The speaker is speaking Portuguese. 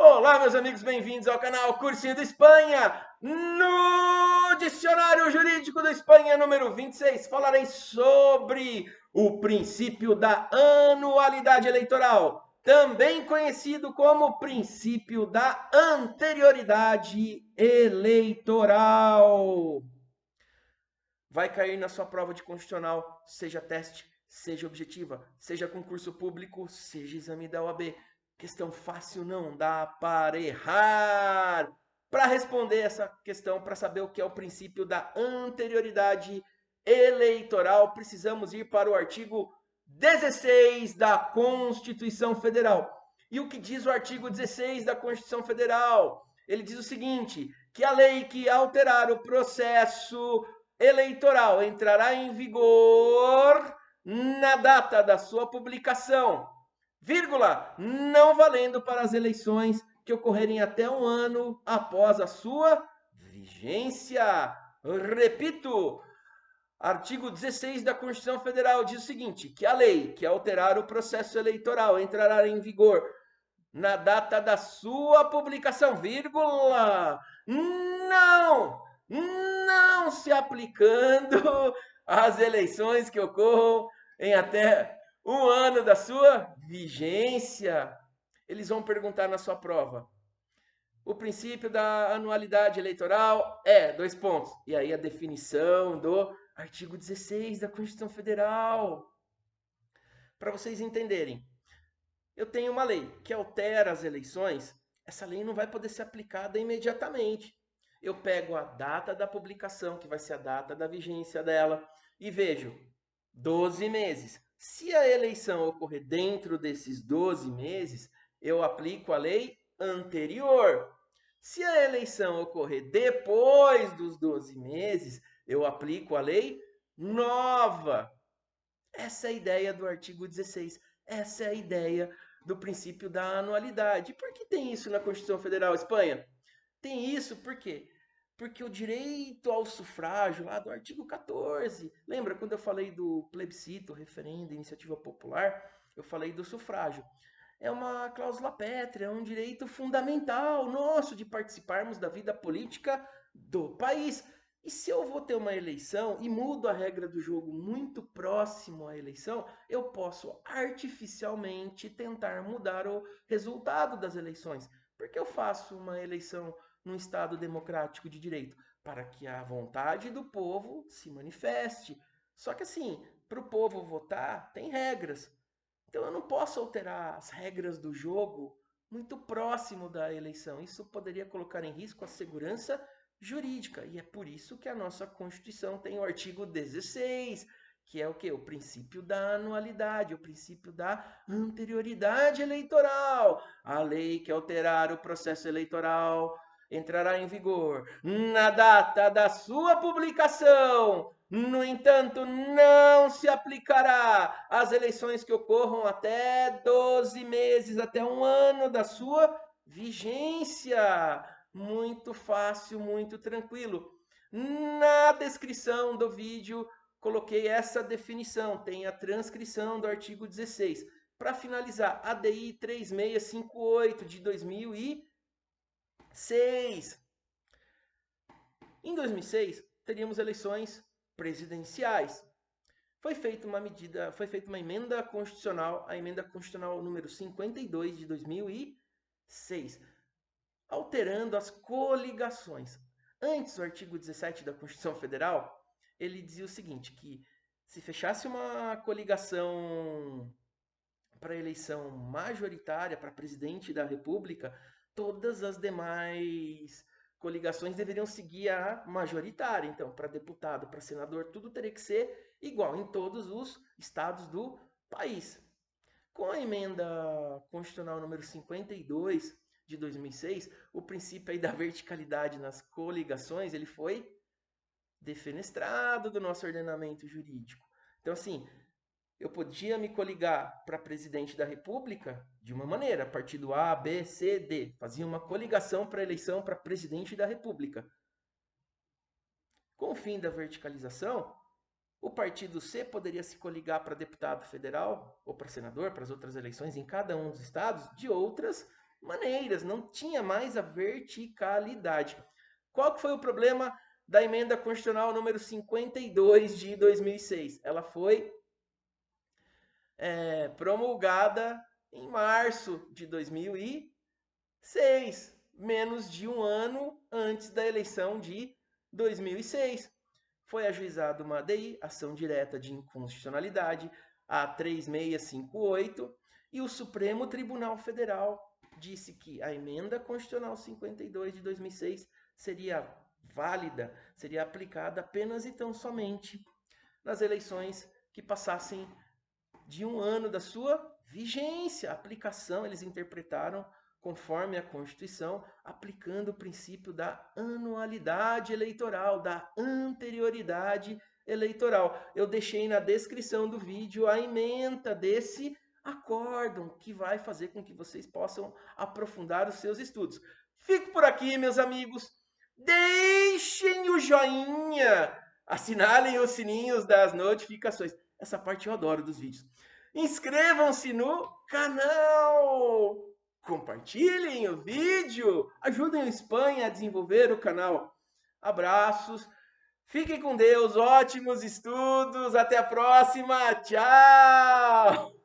Olá, meus amigos, bem-vindos ao canal Cursinho da Espanha. No Dicionário Jurídico da Espanha, número 26, falarei sobre o princípio da anualidade eleitoral, também conhecido como princípio da anterioridade eleitoral. Vai cair na sua prova de constitucional, seja teste, seja objetiva, seja concurso público, seja exame da OAB. Questão fácil não dá para errar. Para responder essa questão, para saber o que é o princípio da anterioridade eleitoral, precisamos ir para o artigo 16 da Constituição Federal. E o que diz o artigo 16 da Constituição Federal? Ele diz o seguinte: que a lei que alterar o processo eleitoral entrará em vigor na data da sua publicação, vírgula, não valendo para as eleições que ocorrerem até um ano após a sua vigência. Repito, artigo 16 da Constituição Federal diz o seguinte: que a lei que alterar o processo eleitoral entrará em vigor na data da sua publicação, vírgula, não se aplicando às eleições que ocorram em até um ano da sua vigência. Eles vão perguntar na sua prova: o princípio da anualidade eleitoral é, dois pontos, e aí a definição do artigo 16 da Constituição Federal. Para vocês entenderem, eu tenho uma lei que altera as eleições, essa lei não vai poder ser aplicada imediatamente. Eu pego a data da publicação, que vai ser a data da vigência dela, e vejo 12 meses. Se a eleição ocorrer dentro desses 12 meses, eu aplico a lei anterior. Se a eleição ocorrer depois dos 12 meses, eu aplico a lei nova. Essa é a ideia do artigo 16. Essa é a ideia do princípio da anualidade. Por que tem isso na Constituição Federal Espanha? Tem isso por quê? Porque o direito ao sufrágio, lá do artigo 14, lembra quando eu falei do plebiscito, referendo, iniciativa popular? Eu falei do sufrágio. É uma cláusula pétrea, é um direito fundamental nosso de participarmos da vida política do país. E se eu vou ter uma eleição e mudo a regra do jogo muito próximo à eleição, eu posso artificialmente tentar mudar o resultado das eleições. Porque eu faço uma eleição num Estado democrático de direito? Para que a vontade do povo se manifeste. Só que assim, para o povo votar, tem regras. Então eu não posso alterar as regras do jogo muito próximo da eleição. Isso poderia colocar em risco a segurança jurídica. E é por isso que a nossa Constituição tem o artigo 16, que é o quê? O princípio da anualidade, o princípio da anterioridade eleitoral. A lei que alterar o processo eleitoral entrará em vigor na data da sua publicação. No entanto, não se aplicará às eleições que ocorram até 12 meses, até um ano da sua vigência. Muito fácil, muito tranquilo. Na descrição do vídeo, coloquei essa definição, tem a transcrição do artigo 16. Para finalizar, ADI 3658 de 2006. Em 2006, teríamos eleições presidenciais. Foi feita uma emenda constitucional, a emenda constitucional número 52 de 2006, alterando as coligações. Antes, o artigo 17 da Constituição Federal, ele dizia o seguinte, que se fechasse uma coligação para eleição majoritária para presidente da República, todas as demais coligações deveriam seguir a majoritária. Então, para deputado, para senador, tudo teria que ser igual em todos os estados do país. Com a emenda constitucional número 52 de 2006, o princípio aí da verticalidade nas coligações, ele foi defenestrado do nosso ordenamento jurídico. Então, assim, eu podia me coligar para presidente da República de uma maneira, partido A, B, C, D. Fazia uma coligação para eleição para presidente da República. Com o fim da verticalização, o partido C poderia se coligar para deputado federal ou para senador, para as outras eleições em cada um dos estados, de outras maneiras, não tinha mais a verticalidade. Qual que foi o problema da emenda constitucional número 52 de 2006? Ela foi promulgada em março de 2006, menos de um ano antes da eleição de 2006. Foi ajuizada uma ADI, ação direta de inconstitucionalidade, a 3658, e o Supremo Tribunal Federal disse que a emenda constitucional 52 de 2006 seria válida, seria aplicada apenas e tão somente nas eleições que passassem de um ano da sua vigência. A aplicação, eles interpretaram conforme a Constituição, aplicando o princípio da anualidade eleitoral, da anterioridade eleitoral. Eu deixei na descrição do vídeo a ementa desse acórdão, que vai fazer com que vocês possam aprofundar os seus estudos. Fico por aqui, meus amigos. Deixem o joinha, assinalem os sininhos das notificações. Essa parte eu adoro dos vídeos. Inscrevam-se no canal, compartilhem o vídeo, ajudem o Espanha a desenvolver o canal. Abraços, fiquem com Deus, ótimos estudos, até a próxima, tchau!